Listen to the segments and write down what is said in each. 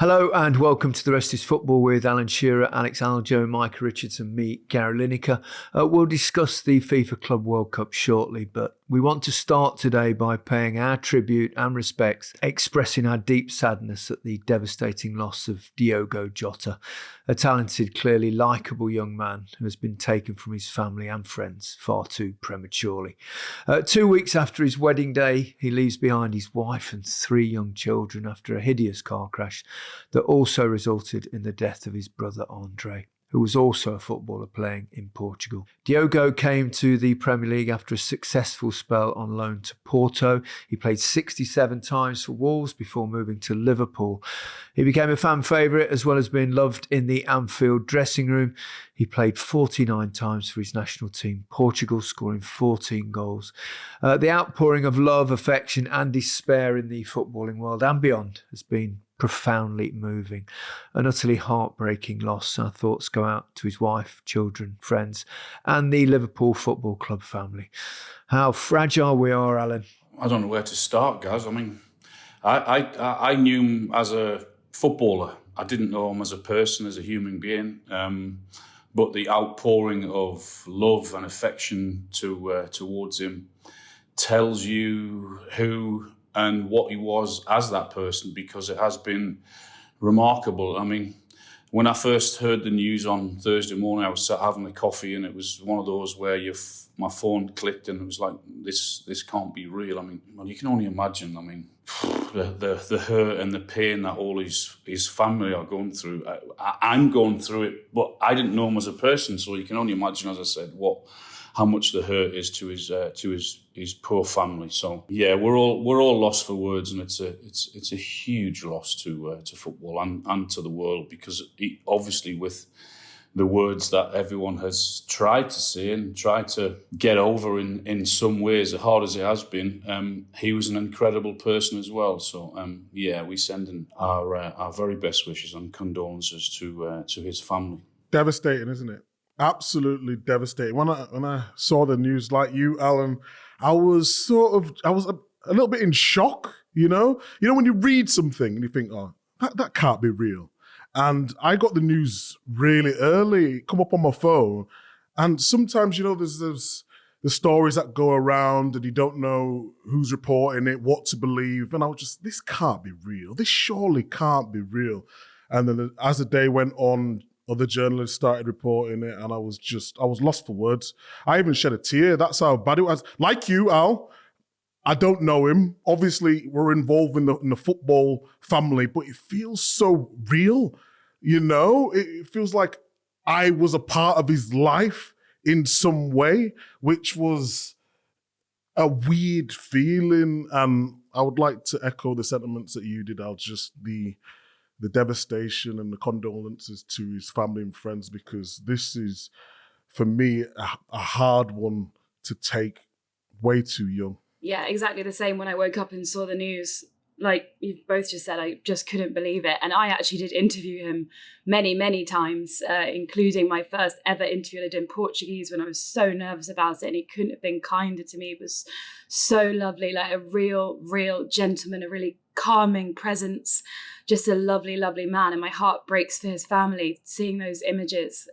Hello and welcome to The Rest is Football with Alan Shearer, Alex Aljo, Micah Richardson, me, Gary Lineker. We'll discuss the FIFA Club World Cup shortly, but we want to start today by paying our tribute and respects, expressing our deep sadness at the devastating loss of Diogo Jota, a talented, clearly likeable young man who has been taken from his family and friends far too prematurely. 2 weeks after his wedding day, he leaves behind his wife and 3 young children after a hideous car crash that also resulted in the death of his brother André, who was also a footballer playing in Portugal. Diogo came to the Premier League after a successful spell on loan to Porto. He played 67 times for Wolves before moving to Liverpool. He became a fan favourite as well as being loved in the Anfield dressing room. He played 49 times for his national team, Portugal, scoring 14 goals. The outpouring of love, affection and despair in the footballing world and beyond has been profoundly moving. An utterly heartbreaking loss. Our thoughts go out to his wife, children, friends, and the Liverpool Football Club family. How fragile we are, Alan. I don't know where to start, guys. I mean, I knew him as a footballer. I didn't know him as a person, as a human being. But the outpouring of love and affection towards him tells you who and what he was as that person, because it has been remarkable. I mean, when I first heard the news on Thursday morning, I was sat having a coffee, and it was one of those where my phone clicked, and it was like, this can't be real. I mean, well, you can only imagine. I mean, the hurt and the pain that all his family are going through. I'm going through it, but I didn't know him as a person, so you can only imagine, as I said, how much the hurt is to his poor family. So yeah, we're all lost for words, and it's a huge loss to football and to the world, because obviously with the words that everyone has tried to say and tried to get over in some ways, as hard as it has been, he was an incredible person as well. So yeah, we send in our very best wishes and condolences to his family. Devastating, isn't it? Absolutely devastating. When I saw the news, like you, Alan, I was a little bit in shock. You know when you read something and you think, oh, that can't be real. And I got the news really early, come up on my phone. And sometimes, there's the stories that go around and you don't know who's reporting it, what to believe. And I was just, this can't be real. This surely can't be real. And then as the day went on, other journalists started reporting it, and I was lost for words. I even shed a tear. That's how bad it was. Like you, Al, I don't know him. Obviously, we're involved in the football family, but it feels so real. It feels like I was a part of his life in some way, which was a weird feeling. And I would like to echo the sentiments that you did, Al, just the devastation and the condolences to his family and friends, because this is, for me, a hard one to take way too young. Yeah, exactly the same. When I woke up and saw the news, like you've both just said, I just couldn't believe it. And I actually did interview him many, many times, including my first ever interview I did in Portuguese when I was so nervous about it. And he couldn't have been kinder to me. It was so lovely, like a real gentleman, a really calming presence, just a lovely, lovely man. And my heart breaks for his family, seeing those images.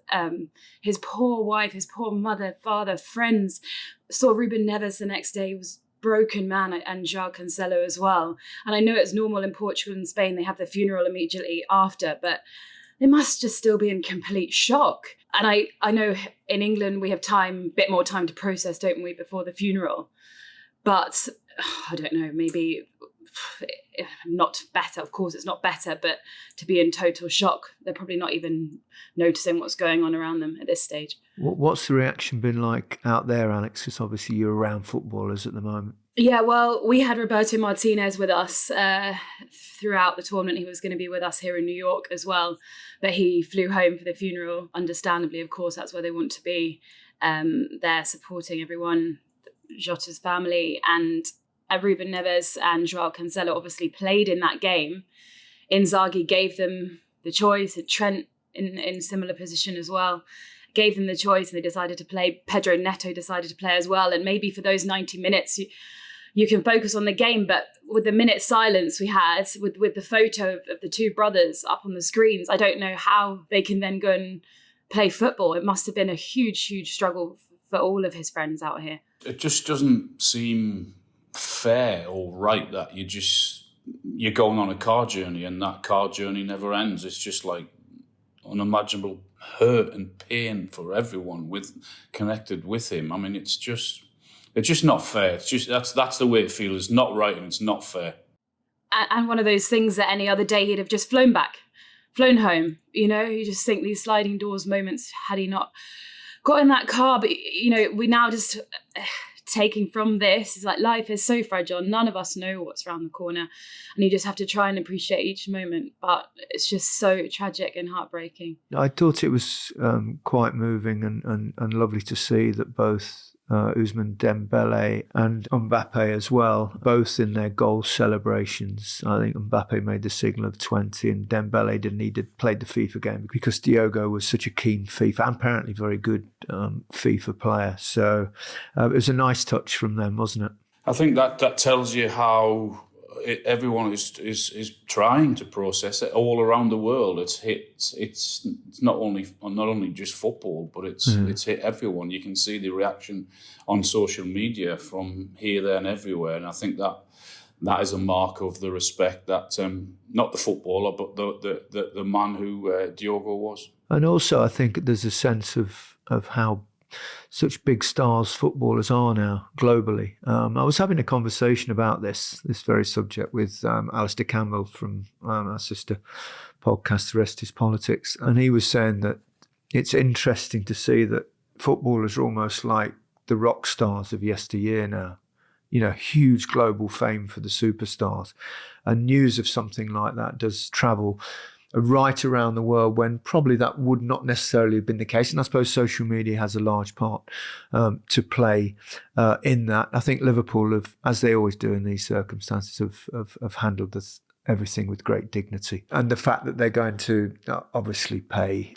His poor wife, his poor mother, father, friends. Saw Ruben Neves the next day. He was broken man, and João Cancelo as well. And I know it's normal in Portugal and Spain, they have the funeral immediately after, but they must just still be in complete shock. And I know in England we have a bit more time to process, don't we, before the funeral. But I don't know, maybe not better. Of course it's not better, but to be in total shock, they're probably not even noticing what's going on around them at this stage. What's the reaction been like out there, Alex? Because obviously you're around footballers at the moment. Yeah, well, we had Roberto Martinez with us throughout the tournament. He was going to be with us here in New York as well, but he flew home for the funeral. Understandably, of course, that's where they want to be. They're supporting everyone, Jota's family, and Ruben Neves and João Cancelo obviously played in that game. Inzaghi gave them the choice, and Trent in similar position as well, gave them the choice, and they decided to play. Pedro Neto decided to play as well, and maybe for those 90 minutes, you can focus on the game. But with the minute silence we had, with the photo of the two brothers up on the screens, I don't know how they can then go and play football. It must have been a huge, huge struggle for all of his friends out here. It just doesn't seem fair or right that you're going on a car journey and that car journey never ends. It's just like unimaginable hurt and pain for everyone connected with him. I mean, it's just not fair. It's just that's the way it feels. It's not right and it's not fair. And one of those things that any other day he'd have just flown home. You just think these sliding doors moments, had he not got in that car. But we now just taking from this is like, life is so fragile. None of us know what's around the corner, and you just have to try and appreciate each moment. But it's just so tragic and heartbreaking. I thought it was quite moving and lovely to see that both Ousmane Dembele and Mbappe as well, both in their goal celebrations. I think Mbappe made the signal of 20 and Dembele played the FIFA game because Diogo was such a keen FIFA and apparently very good FIFA player. So it was a nice touch from them, wasn't it? I think that tells you how everyone is trying to process it all around the world. It's not only just football, but it's hit everyone. You can see the reaction on social media from here, there, and everywhere. And I think that is a mark of the respect that not the footballer, but the man who Diogo was. And also, I think there's a sense of how such big stars footballers are now globally. I was having a conversation about this very subject with Alistair Campbell from our sister podcast, The Rest is Politics. And he was saying that it's interesting to see that footballers are almost like the rock stars of yesteryear now. Huge global fame for the superstars. And news of something like that does travel right around the world when probably that would not necessarily have been the case. And I suppose social media has a large part to play in that. I think Liverpool have, as they always do in these circumstances, have handled everything with great dignity. And the fact that they're going to obviously pay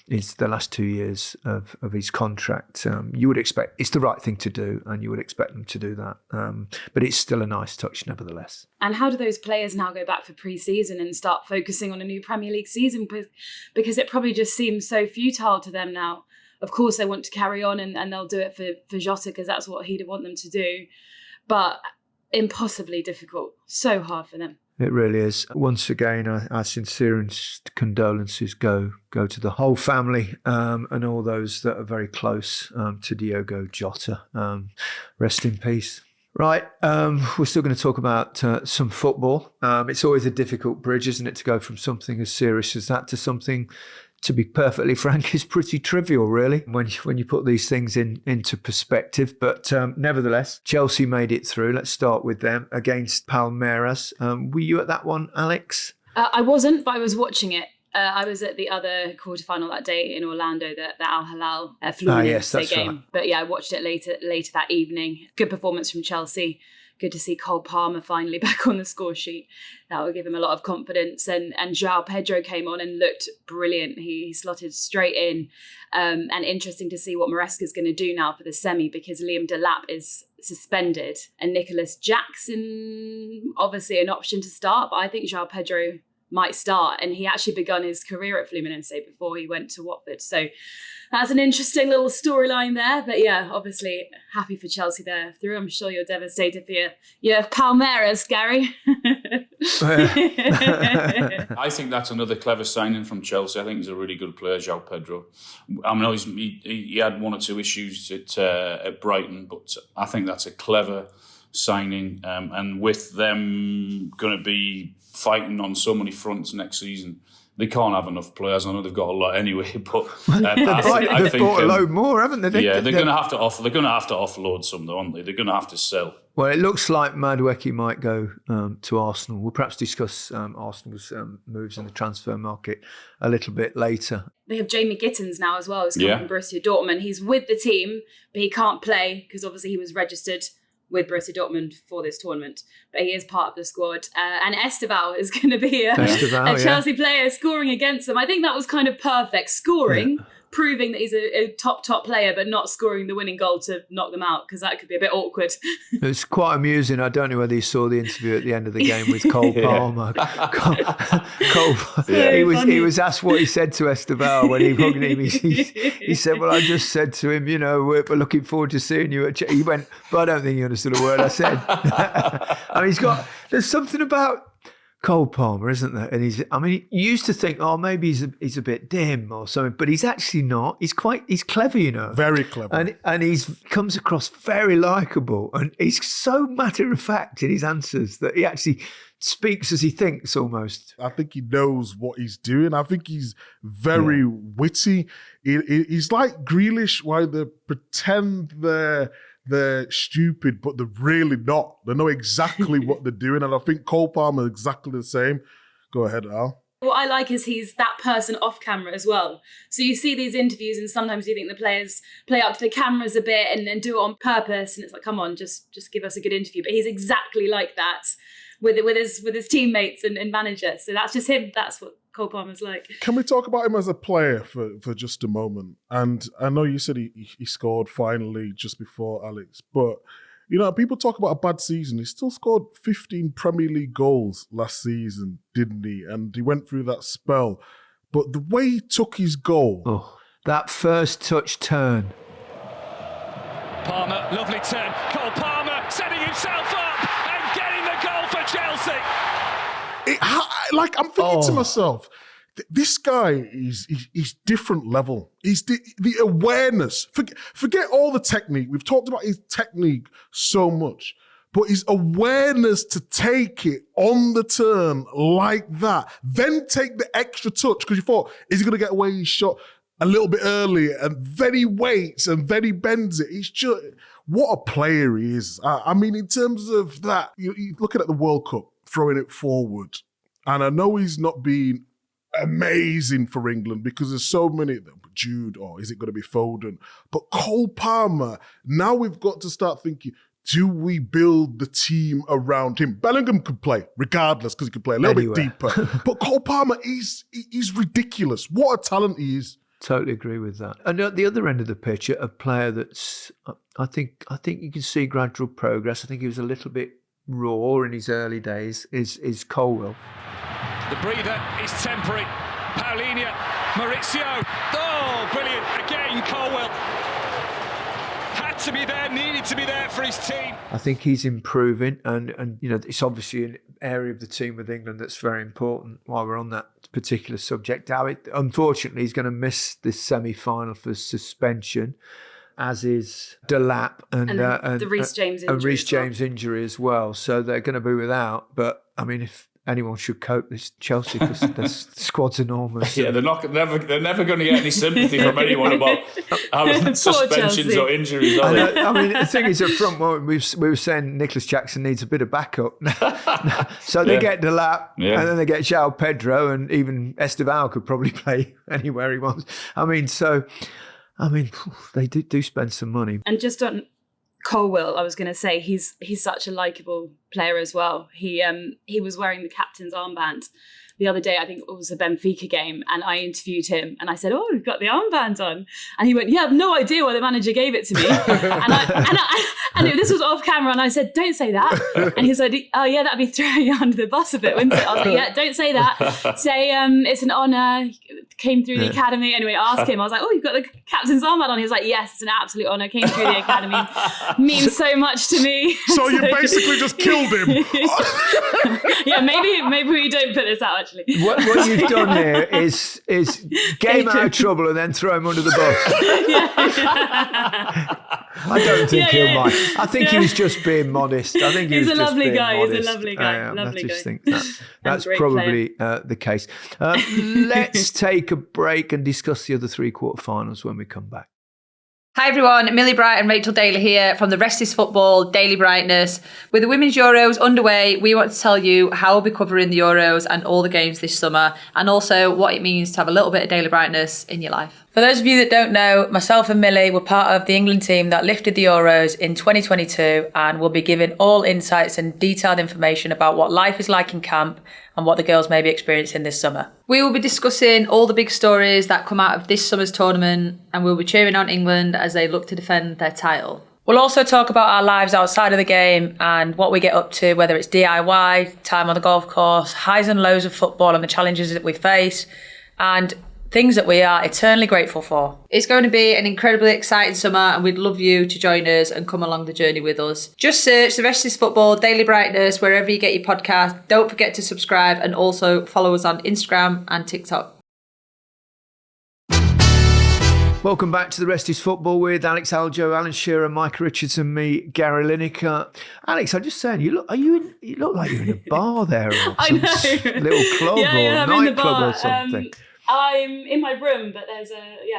is the last 2 years of his contract. You would expect it's the right thing to do, and you would expect them to do that. But it's still a nice touch nevertheless. And how do those players now go back for pre-season and start focusing on a new Premier League season? Because it probably just seems so futile to them now. Of course, they want to carry on and they'll do it for Jota because that's what he'd want them to do. But impossibly difficult. So hard for them. It really is. Once again, our sincerest condolences go to the whole family and all those that are very close to Diogo Jota. Rest in peace. Right, we're still going to talk about some football. It's always a difficult bridge, isn't it, to go from something as serious as that to something, to be perfectly frank, is pretty trivial, really, when you put these things into perspective. But nevertheless, Chelsea made it through. Let's start with them against Palmeiras. Were you at that one, Alex? I wasn't, but I was watching it. I was at the other quarterfinal that day in Orlando, the Al Hilal Fluminense game. Right. But yeah, I watched it later that evening. Good performance from Chelsea. Good to see Cole Palmer finally back on the score sheet. That will give him a lot of confidence. And João Pedro came on and looked brilliant. He slotted straight in. And interesting to see what Maresca's going to do now for the semi, because Liam Delap is suspended. And Nicholas Jackson, obviously an option to start. But I think João Pedro might start. And he actually begun his career at Fluminense before he went to Watford. So that's an interesting little storyline there. But yeah, obviously happy for Chelsea there through. I'm sure you're devastated for your Palmeiras, Gary. I think that's another clever signing from Chelsea. I think he's a really good player, João Pedro. I know he had one or two issues at Brighton, but I think that's a clever signing. And with them going to be fighting on so many fronts next season, they can't have enough players. I know they've got a lot anyway, but I think bought a load more, haven't they? Yeah, they're going to have to offer. They're going to have to offload some, though, aren't they? They're going to have to sell. Well, it looks like Madueke might go to Arsenal. We'll perhaps discuss Arsenal's moves in the transfer market a little bit later. They have Jamie Gittins now as well, who's come from Borussia Dortmund. He's with the team, but he can't play because obviously he was registered with Borussia Dortmund for this tournament, but he is part of the squad. And Esteval is going to be a Chelsea player scoring against them. I think that was kind of perfect. Scoring, proving that he's a top player, but not scoring the winning goal to knock them out, because that could be a bit awkward. It's quite amusing. I don't know whether you saw the interview at the end of the game with Cole Palmer. He was asked what he said to Esteban when he hugged him. He said, well, I just said to him, we're looking forward to seeing you. He went, but I don't think he understood a word I said. I mean, there's something about Cole Palmer, isn't there? And you used to think, maybe he's a bit dim or something, but he's actually not. He's clever, Very clever. And he's comes across very likeable, and he's so matter of fact in his answers that he actually speaks as he thinks almost. I think he knows what he's doing. I think he's very witty. He's like Grealish, why they pretend they're stupid, but they're really not. They know exactly what they're doing. And I think Cole Palmer is exactly the same. Go ahead, Al. What I like is he's that person off camera as well. So you see these interviews and sometimes you think the players play up to the cameras a bit and do it on purpose. And it's like, come on, just give us a good interview. But he's exactly like that with his teammates and manager. So that's just him. That's what Cole Palmer's like. Can we talk about him as a player for just a moment? And I know you said he scored finally just before Alex, but people talk about a bad season. He still scored 15 Premier League goals last season, didn't he? And he went through that spell. But the way he took his goal, that first touch turn. Palmer, lovely turn. Cole Palmer setting himself up and getting the goal for Chelsea. I'm thinking to myself, this guy is different level. He's the awareness. Forget all the technique. We've talked about his technique so much, but his awareness to take it on the turn like that, then take the extra touch, because you thought, is he going to get away his shot a little bit earlier, and then he waits and then he bends it. He's just, what a player he is. I mean, in terms of that, you're looking at the World Cup, throwing it forward. And I know he's not been amazing for England because there's so many, Jude, or is it going to be Foden? But Cole Palmer, now we've got to start thinking, do we build the team around him? Bellingham could play, regardless, because he could play a little bit deeper. But Cole Palmer, he's ridiculous. What a talent he is. Totally agree with that. And at the other end of the pitch, a player that's, I think you can see gradual progress. I think he was a little bit raw in his early days, is Colwill. The breather is temporary. Paulinho, Maurizio. Oh, brilliant. Again, Colwill. Had to be there, needed to be there for his team. I think he's improving, and it's obviously an area of the team with England that's very important. While we're on that particular subject, unfortunately, he's going to miss this semi-final for suspension, as is Delap and the Reece James injury as well. So they're going to be without. But I mean, if anyone should cope, it's Chelsea, because the squad's enormous. Yeah, they're never going to get any sympathy from anyone about having suspensions or injuries. Are they? I mean, the thing is, up front, we were saying Nicholas Jackson needs a bit of backup. So they get Delap, and then they get João Pedro, and even Esteban could probably play anywhere he wants. They do spend some money. And just on Colwill, I was going to say he's such a likeable player as well. He was wearing the captain's armband the other day. I think it was a Benfica game, and I interviewed him and I said, "Oh, you've got the armband on," and he went, "Yeah, I have no idea why the manager gave it to me." and this was off camera, and I said, "Don't say that." And he said, "Oh yeah, that'd be throwing you under the bus a bit, wouldn't it?" I was like, "Yeah, don't say that. Say it's an honour. Came through the academy." Anyway, I asked him. I was like, "Oh, you've got the captain's armband on." He was like, "Yes, it's an absolute honour. Came through the academy. Means so much to me." So you basically just killed him. Yeah, maybe we don't put this out. Actually, what you've done here is get him out of trouble and then throw him under the bus. I don't think he'll mind. I think he was just being modest. I think he's a lovely guy. Modest. He's a lovely guy. I just think that's probably the case. Let's take a break and discuss the other three quarterfinals when we come back. Hi everyone, Millie Bright and Rachel Daly here from the Rest is Football Daly Brightness. With the Women's Euros underway, we want to tell you how we'll be covering the Euros and all the games this summer, and also what it means to have a little bit of Daily Brightness in your life. For those of you that don't know, myself and Millie were part of the England team that lifted the Euros in 2022, and we'll be giving all insights and detailed information about what life is like in camp and what the girls may be experiencing this summer. We will be discussing all the big stories that come out of this summer's tournament, and we'll be cheering on England as they look to defend their title. We'll also talk about our lives outside of the game and what we get up to, whether it's DIY, time on the golf course, highs and lows of football and the challenges that we face, and things that we are eternally grateful for. It's going to be an incredibly exciting summer, and we'd love you to join us and come along the journey with us. Just search The Rest is Football, Daly Brightness, wherever you get your podcast. Don't forget to subscribe and also follow us on Instagram and TikTok. Welcome back to The Rest is Football with Alex Aljo, Alan Shearer, Micah Richardson, me, Gary Lineker. Alex, I'm just saying, you look like you're in a bar there or I some know. little club or I'm in the nightclub bar. or something. I'm in my room, but there's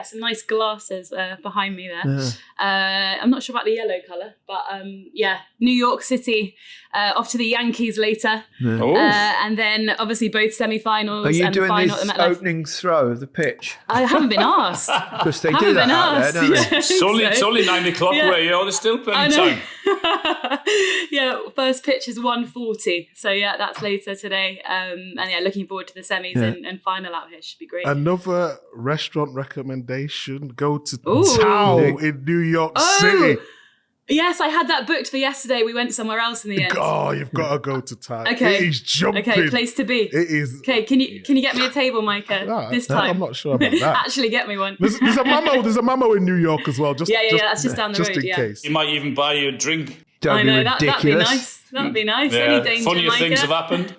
some nice glasses behind me there. Yeah. I'm not sure about the yellow colour, but New York City, off to the Yankees later. Yeah. And then obviously both semi-finals Are you and the doing final this at MetLife. opening throw of the pitch? I haven't been asked. Because they do that out there, don't they? It's only 9 o'clock where you are. There's still plenty of time. First pitch is 1:40. So that's later today. And looking forward to the semis and final out here. Should be great. Another restaurant recommendation: go to Ooh. Tao in New York City. Yes, I had that booked for yesterday. We went somewhere else in the end. Oh, you've got to go to Tao. Okay. It is jumping. Okay, place to be. It is. Okay, can you get me a table, Micah? This time. I'm not sure about that. Actually, get me one. There's a Mamo in New York as well. That's just down the road. Just in case. He might even buy you a drink. Don't I know, be that'd be ridiculous. nice. That'd be nice. Yeah, Any danger, funnier Micah? things have happened.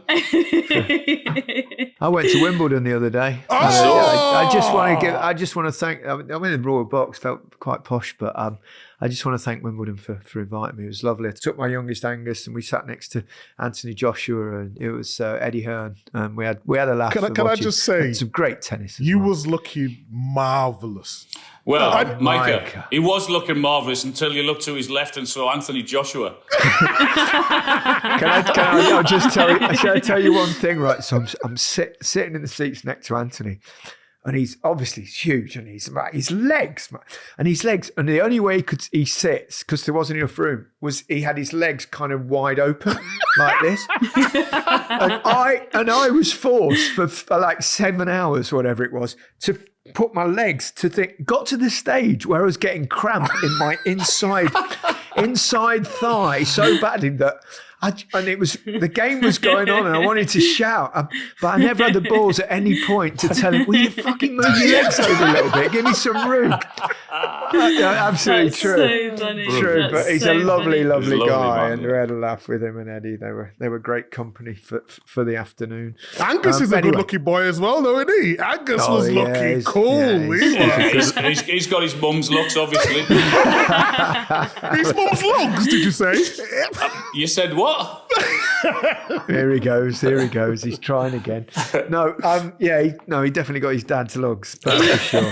I went to Wimbledon the other day. Oh! I just want to thank. I'm in the Royal Box, felt quite posh, but I just want to thank Wimbledon for inviting me. It was lovely. I took my youngest Angus, and we sat next to Anthony Joshua, and it was Eddie Hearn. We had a laugh. Can I just say, some great tennis. You was looking marvellous. Well, Micah, he was looking marvellous until you looked to his left and saw Anthony Joshua. I'll just tell you. Shall I tell you one thing, right? So I'm sitting in the seats next to Anthony, and he's obviously huge, and his legs, and the only way he sits, because there wasn't enough room, was he had his legs kind of wide open like this, and I was forced for like 7 hours, whatever it was, to put my legs got to the stage where I was getting cramp in my inside thigh so badly that the game was going on and I wanted to shout, but I never had the balls at any point to tell him, will you fucking move your legs over a little bit? Give me some room. Absolutely That's true. So funny. True, That's but he's so a lovely, funny. lovely He's a lovely guy, man, and yeah. we had a laugh with him and Eddie. They were great company for the afternoon. Angus is a good-looking boy as well, though, isn't he? Angus was looking cool. He's got his mum's looks, obviously. His mum's looks, did you say? You said what? Here he goes. He's trying again. No, he definitely got his dad's lugs, that's for sure.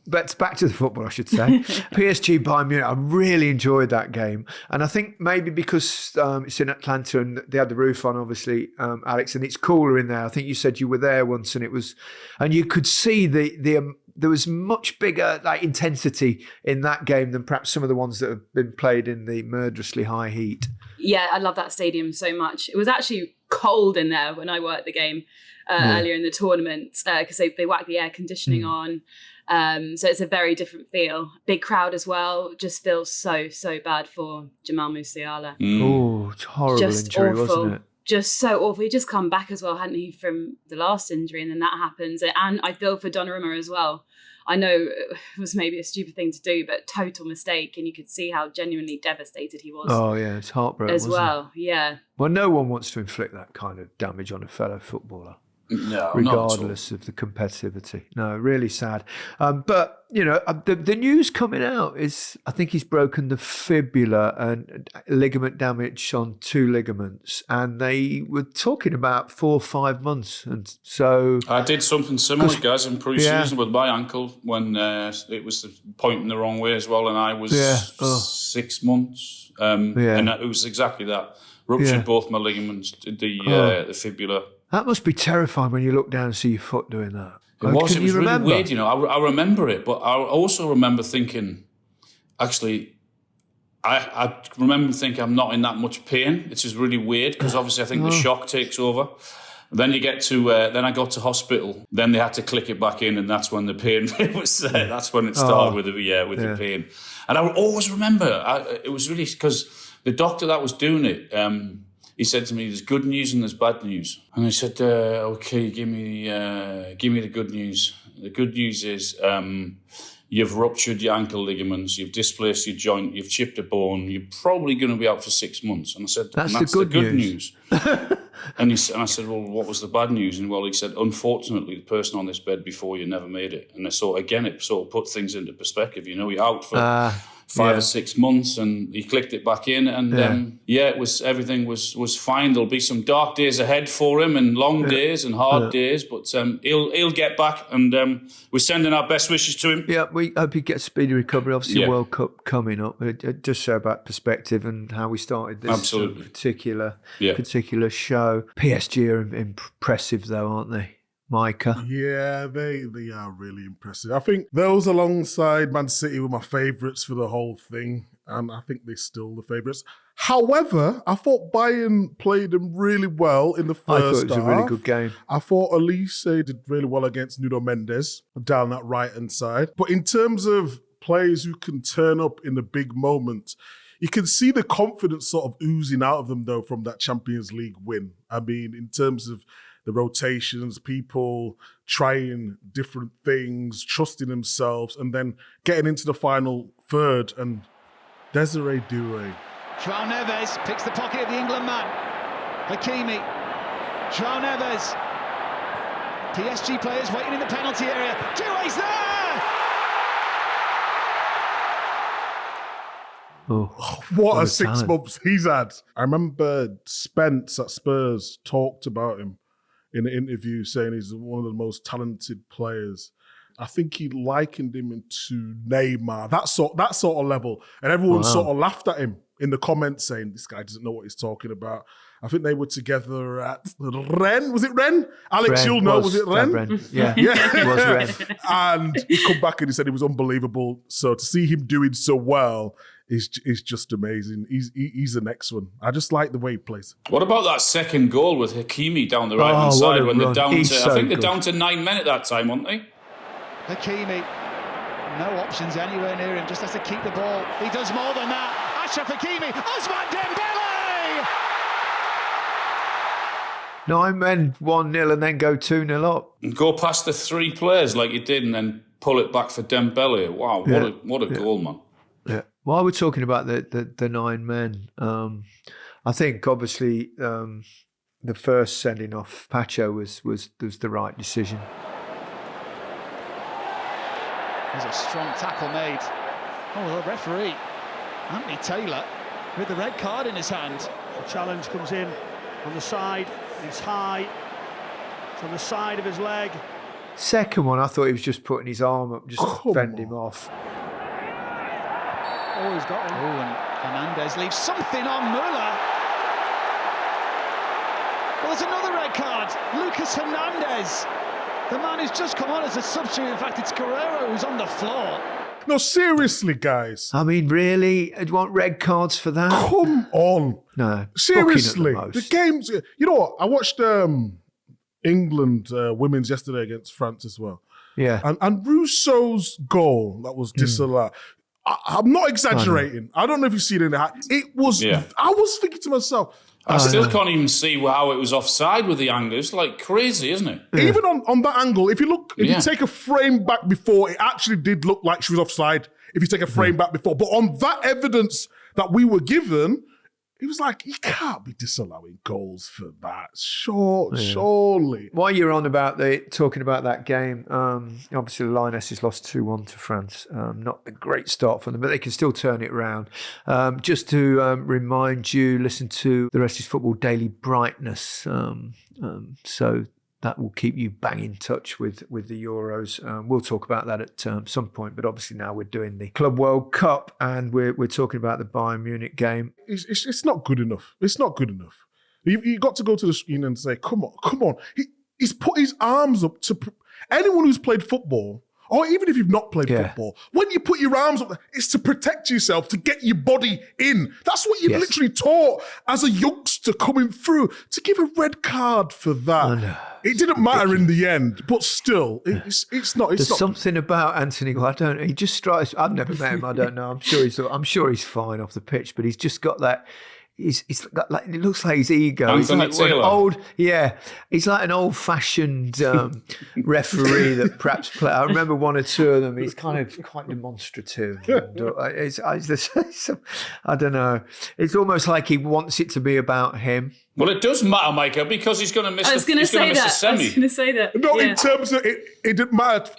Back to the football, I should say. PSG Bayern Munich. I really enjoyed that game, and I think maybe because it's in Atlanta and they had the roof on, obviously, Alex, and it's cooler in there. I think you said you were there once, and you could see there was much bigger intensity in that game than perhaps some of the ones that have been played in the murderously high heat. Yeah, I love that stadium so much. It was actually cold in there when I worked the game earlier in the tournament because they whacked the air conditioning on. So it's a very different feel. Big crowd as well. Just feels so bad for Jamal Musiala. Oh, it's a horrible injury, wasn't it? Just so awful. He just come back as well, hadn't he, from the last injury, and then that happens. And I feel for Donnarumma as well. I know it was maybe a stupid thing to do, but total mistake, and you could see how genuinely devastated he was. Oh yeah, it's heartbroken as well. Yeah. Well, no one wants to inflict that kind of damage on a fellow footballer. No, regardless of the competitivity. No, really sad. But, the news coming out is, I think he's broken the fibula and ligament damage on 2 ligaments. And they were talking about 4 or 5 months. And so... I did something similar, guys, in pre-season with my ankle when it was pointing the wrong way as well. And I was 6 months. And it was exactly that. Ruptured both my ligaments, the fibula. That must be terrifying when you look down and see your foot doing that. It was really weird, I remember it, but I also remember thinking, actually, I remember thinking I'm not in that much pain. It's just really weird because obviously I think the shock takes over. Then you get to, then I got to hospital. Then they had to click it back in, and that's when the pain was there. That's when it started with the pain. And I will always remember, it was really because the doctor that was doing it, he said to me, "There's good news and there's bad news." And I said, "Okay, give me the good news. The good news is you've ruptured your ankle ligaments, you've displaced your joint, you've chipped a bone. You're probably going to be out for 6 months." And I said, "That's the good news." And I said, "Well, what was the bad news?" And he said, "Unfortunately, the person on this bed before you never made it." And so again, it sort of put things into perspective. You're out for 5 or 6 months, and he clicked it back in, and it was everything was fine. There'll be some dark days ahead for him, and long days and hard days, but he'll get back, and we're sending our best wishes to him. Yeah, we hope he gets speedy recovery. Obviously, World Cup coming up. It just show about perspective and how we started this particular show. PSG are impressive, though, aren't they, Micah? Yeah, they are really impressive. I think those alongside Man City were my favourites for the whole thing, and I think they're still the favourites. However, I thought Bayern played them really well in the first half. I thought it was a really good game. I thought Elise did really well against Nuno Mendes down that right-hand side. But in terms of players who can turn up in the big moments, you can see the confidence sort of oozing out of them, though, from that Champions League win. I mean, in terms of the rotations, people trying different things, trusting themselves, and then getting into the final third. And Désiré Doué. João Neves picks the pocket of the England man. Hakimi. João Neves. PSG players waiting in the penalty area. Doué's there! What a 6 months he's had. I remember Spence at Spurs talked about him in an interview, saying he's one of the most talented players. I think he likened him to Neymar, that sort of level. And everyone sort of laughed at him in the comments, saying this guy doesn't know what he's talking about. I think they were together at Rennes. Was it Rennes? Alex, you'll know. Was it Rennes? Yeah, it was Rennes. And he come back and he said it was unbelievable. So to see him doing so well is just amazing. He's the next one. I just like the way he plays. What about that second goal with Hakimi down the right-hand side when they're down to, I think they're down to 9 men at that time, weren't they? Hakimi, no options anywhere near him, just has to keep the ball. He does more than that. Achraf Hakimi, Ousmane Dembele! 9 men, 1-0, and then go 2-0 up. And go past the 3 players like you did, and then pull it back for Dembele. Wow, what a goal, man. Yeah. While we're talking about the 9 men, I think obviously the first sending off Pacho was the right decision. There's a strong tackle made. Oh, the referee, Anthony Taylor, with the red card in his hand. The challenge comes in on the side. It's high. It's on the side of his leg. Second one, I thought he was just putting his arm up, just to fend him off. Oh, he's got him. Oh, and Hernandez leaves something on Müller. Well, there's another red card. Lucas Hernandez. The man who's just come on as a substitute. In fact, it's Guerrero who's on the floor. No, seriously, guys. I mean, really? I'd want red cards for that? Come on. No. Seriously. The games... You know what? I watched England women's yesterday against France as well. Yeah. And Rousseau's goal that was disallowed. I'm not exaggerating. I don't know if you've seen it in the hat. It was... Yeah. I was thinking to myself... I still can't even see how it was offside with the angle. It's like crazy, isn't it? Yeah. Even on that angle, if you take a frame back before, it actually did look like she was offside. If you take a frame back before. But on that evidence that we were given, it was like, you can't be disallowing goals for that. Surely. While you're on about talking about that game, obviously the Lionesses lost 2-1 to France. Not a great start for them, but they can still turn it around. Just to remind you, listen to the Rest is Football Daly Brightness. So that will keep you bang in touch with the Euros. We'll talk about that at some point, but obviously now we're doing the Club World Cup and we're talking about the Bayern Munich game. It's not good enough. It's not good enough. You got to go to the screen and say, come on. He's put his arms up to... Anyone who's played football or even if you've not played football, when you put your arms up there, it's to protect yourself, to get your body in. That's what you're literally taught as a youngster coming through. To give a red card for that, it didn't matter in the end, but still, it's not. There's something about Anthony. I don't know. He just strikes. I've never met him. I don't know. I'm sure he's fine off the pitch, but he's just got that. He's got like, it looks like his ego. He's like he's like an old-fashioned referee that perhaps play. I remember one or two of them. He's kind of quite demonstrative. I don't know. It's almost like he wants it to be about him. Well, it does matter, Micah, because he's going to miss the semi. I was going to say that. No, in terms of it didn't matter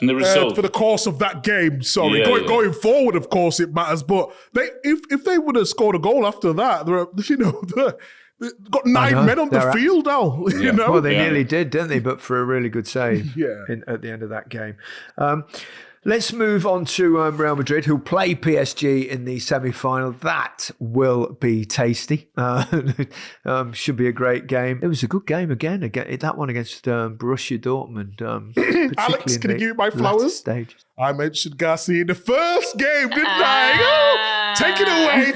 for the course of that game. Sorry, going forward, of course, it matters. But if they would have scored a goal after that, they've got 9 men on the field now. You know, well, they nearly did, didn't they? But for a really good save at the end of that game. Let's move on to Real Madrid, who play PSG in the semi-final. That will be tasty. Should be a great game. It was a good game again that one against Borussia Dortmund. Alex, can you give me my flowers? Stages. I mentioned Garcia in the first game, didn't I? Take it away,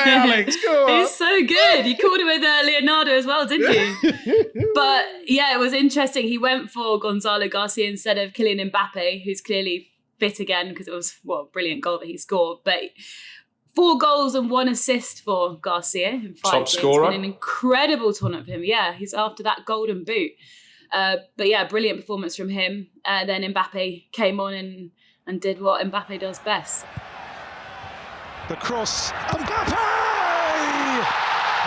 Alex. Go on. He's so good. You called him with Leonardo as well, didn't you? But yeah, it was interesting. He went for Gonzalo Garcia instead of Kylian Mbappe, who's clearly fit again because it was a brilliant goal that he scored. But 4 goals and 1 assist for Garcia in 5 games. Top scorer. It's been an incredible tournament for him. Yeah, he's after that golden boot. But yeah, brilliant performance from him. Then Mbappe came on and did what Mbappe does best. The cross, Mbappe!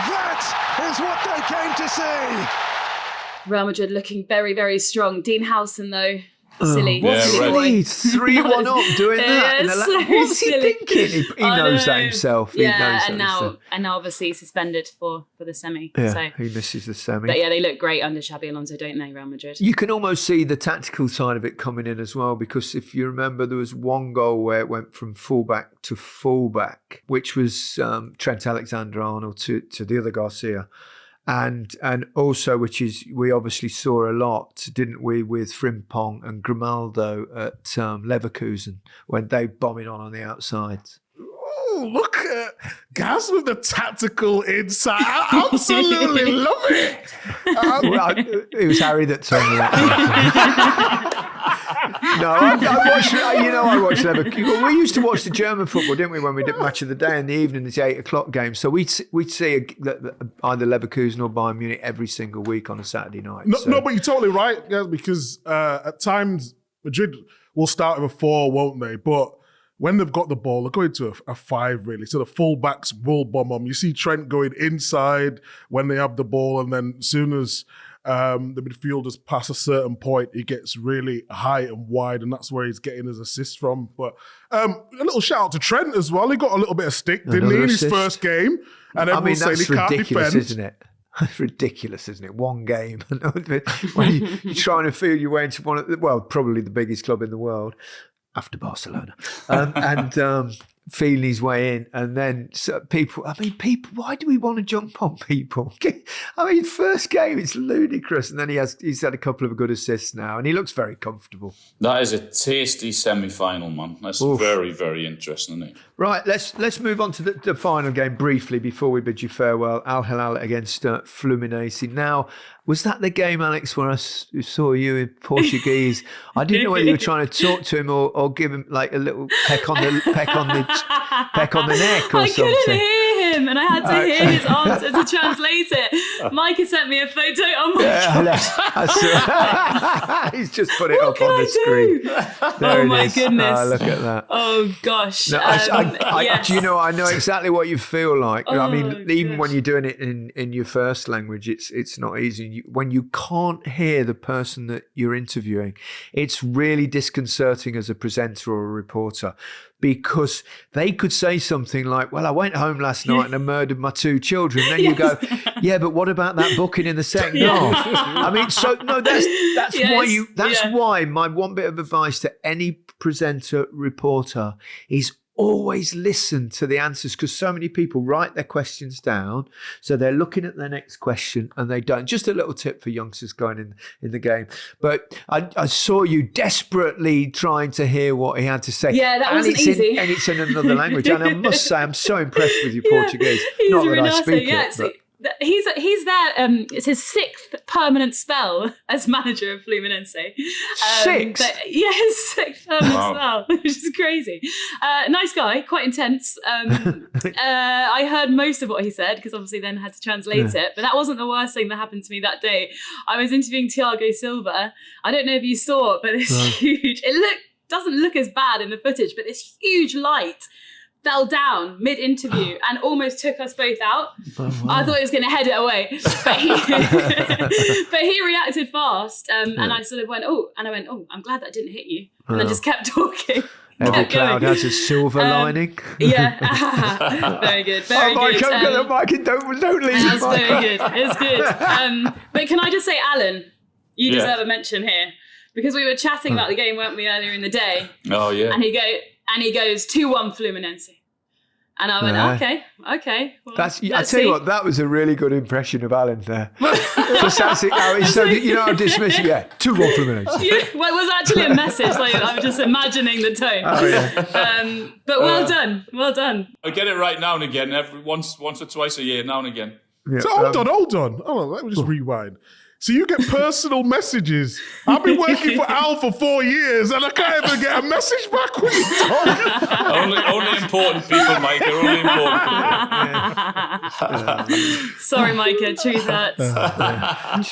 That is what they came to see. Real Madrid looking very, very strong. Dean Howson, though, silly. What's he 3-1 up doing that? So what was he thinking? He knows that himself. And now obviously suspended for the semi. Yeah, so he misses the semi. But yeah, they look great under Xabi Alonso, don't they, Real Madrid? You can almost see the tactical side of it coming in as well, because if you remember, there was one goal where it went from fullback to fullback, which was Trent Alexander-Arnold to the other Garcia. And also, which is, we obviously saw a lot, didn't we, with Frimpong and Grimaldo at Leverkusen when they bombing on the outside. Oh, look at Gaz with the tactical insight. I absolutely love it. It was Harry that told me that. No, I watched Leverkusen. We used to watch the German football, didn't we, when we did Match of the Day in the evening, the 8 o'clock game. So we'd see either Leverkusen or Bayern Munich every single week on a Saturday night. No, but you're totally right, guys, because at times Madrid will start with a 4, won't they? But when they've got the ball, they're going to a 5, really. So the fullbacks will bomb them. You see Trent going inside when they have the ball, and then as soon as the midfielders pass a certain point, he gets really high and wide, and that's where he's getting his assists from. But a little shout out to Trent as well. He got a little bit of stick, didn't he, in his first game? And everyone's saying he can't defend. Isn't it? It's ridiculous, isn't it? One game. When you're trying to feel your way into probably the biggest club in the world after Barcelona. Feeling his way in, and then people, why do we want to jump on people? First game, it's ludicrous, and then he's had a couple of good assists now, and he looks very comfortable. That is a tasty semi-final, man. That's very, very interesting, isn't it? Right, let's move on to the final game briefly before we bid you farewell. Al Hilal against Fluminense. Now, was that the game, Alex, where I saw you in Portuguese? I didn't know whether you were trying to talk to him or give him like a little peck on the neck or something. I couldn't hear him, and I had to hear his answer to translate it. Micah sent me a photo on my He's just put it up on the screen. Oh my goodness! Look at that. Oh gosh. No, yes. Do you know? I know exactly what you feel like. Even when you're doing it in your first language, it's not easy. When you can't hear the person that you're interviewing, it's really disconcerting as a presenter or a reporter, because they could say something like, well, I went home last night and I murdered my 2 children. Then you go, yeah, but what about that booking in the second half? That's why my one bit of advice to any presenter, reporter is always listen to the answers, because so many people write their questions down, so they're looking at their next question and they don't. Just a little tip for youngsters going in the game. But I saw you desperately trying to hear what he had to say. Yeah, that wasn't easy. And it's in another language. And I must say, I'm so impressed with your Portuguese. He's Not that I speak yeah, it, but... He's there. It's his 6th permanent spell as manager of Fluminense. 6? His 6th permanent spell, which is crazy. Nice guy, quite intense. I heard most of what he said because obviously then had to translate it. But that wasn't the worst thing that happened to me that day. I was interviewing Diogo Silva. I don't know if you saw it, but this huge. Doesn't look as bad in the footage, but this huge light fell down mid-interview and almost took us both out. Oh, wow. I thought he was going to head it away. But he reacted fast. And I sort of went, oh, I'm glad that didn't hit you. And then just kept talking. Every cloud has a silver lining. Yeah. Very good. Very good. Mike, I'm going to Mike, and don't leave. That's very good. It's good. But can I just say, Alan, you deserve a mention here. Because we were chatting about the game, weren't we, earlier in the day? Oh, yeah. And he goes 2-1 Fluminense. And I went, okay. Well, I tell you what, that was a really good impression of Alan there. Just that's it. I'll dismiss it. Yeah, 2-1 Fluminense. Yeah, well, it was actually a message. Like I was just imagining the tone. Oh, yeah. But well done. I get it right now and again, once or twice a year, now and again. Yeah. So hold on. Oh, let me just rewind. So you get personal messages. I've been working for Al for 4 years and I can't even get a message back when you talk. Only important people, Micah. Only important people. Sorry, Micah. Truth hurts.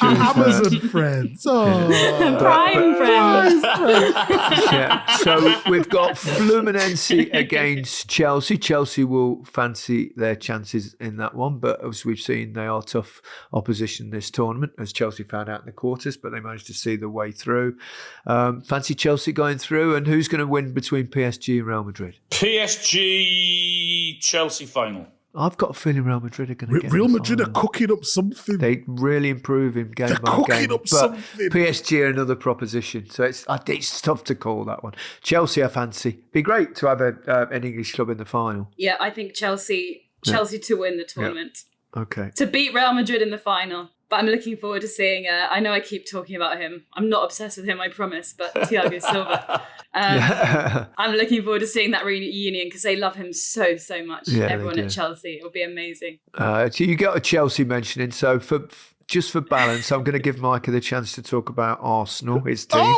Amazon friends. Oh. Prime friends. Yeah. So we've got Fluminense against Chelsea. Chelsea will fancy their chances in that one, but as we've seen, they are tough opposition this tournament, as Chelsea found out in the quarters, but they managed to see the way through. Fancy Chelsea going through, and who's going to win between PSG and Real Madrid? PSG Chelsea final. I've got a feeling Real Madrid are going to get Real Madrid are cooking up something. They really improve in game by game. But PSG are another proposition, so it's tough to call that one. Chelsea, I fancy. Be great to have an English club in the final. Yeah, I think Chelsea to win the tournament. Yeah. Okay. To beat Real Madrid in the final. But I'm looking forward to seeing, I know I keep talking about him. I'm not obsessed with him, I promise, but Thiago Silva. I'm looking forward to seeing that reunion because they love him so much. Yeah, everyone at Chelsea. It'll be amazing. So you got a Chelsea mentioning. So just for balance, I'm going to give Micah the chance to talk about Arsenal, his team.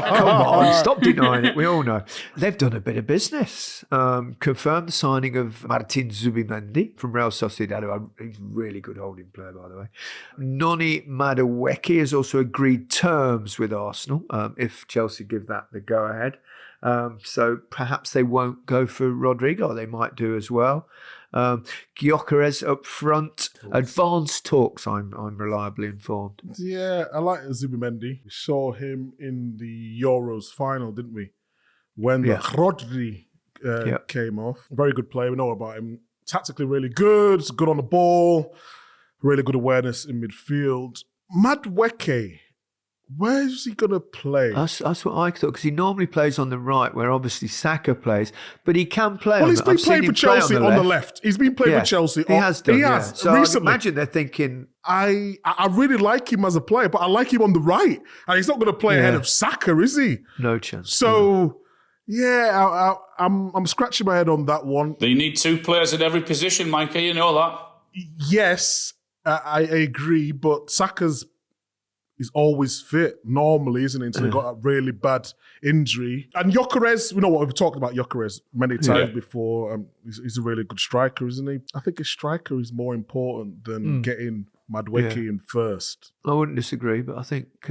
Come on, stop denying it. We all know. They've done a bit of business. Confirmed the signing of Martin Zubimendi from Real Sociedad. He's a really good holding player, by the way. Noni Madueke has also agreed terms with Arsenal if Chelsea give that the go-ahead. So perhaps they won't go for Rodrigo. They might do as well. Gyökeres up front. Advanced talks, I'm reliably informed. Yeah, I like Zubimendi. We saw him in the Euros final, didn't we? When Rodri came off. Very good player. We know about him. Tactically really good. Good on the ball. Really good awareness in midfield. Madueke. Where is he going to play? That's what I thought, because he normally plays on the right, where obviously Saka plays, but he can play. Well, he's been playing for Chelsea on the left. He's been playing for Chelsea. He has done. He has. So recently. I imagine they're thinking. I really like him as a player, but I like him on the right, and he's not going to play ahead of Saka, is he? No chance. So, I'm scratching my head on that one. They need 2 players at every position, Micah. You know that. Yes, I agree, but Saka's. He's always fit, normally, isn't he? Until he got a really bad injury. And Gyökeres, we know what we've talked about Gyökeres many times before. He's a really good striker, isn't he? I think a striker is more important than getting Madueke in first. I wouldn't disagree, but I think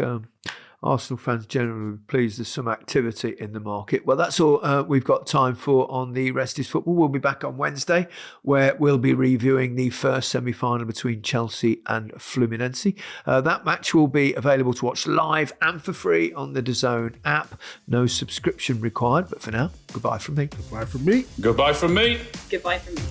Arsenal fans generally are pleased there's some activity in the market. Well, that's all we've got time for on the Rest is Football. We'll be back on Wednesday, where we'll be reviewing the first semi-final between Chelsea and Fluminense. That match will be available to watch live and for free on the DAZN app. No subscription required, but for now, goodbye from me. Goodbye from me. Goodbye from me. Goodbye from me.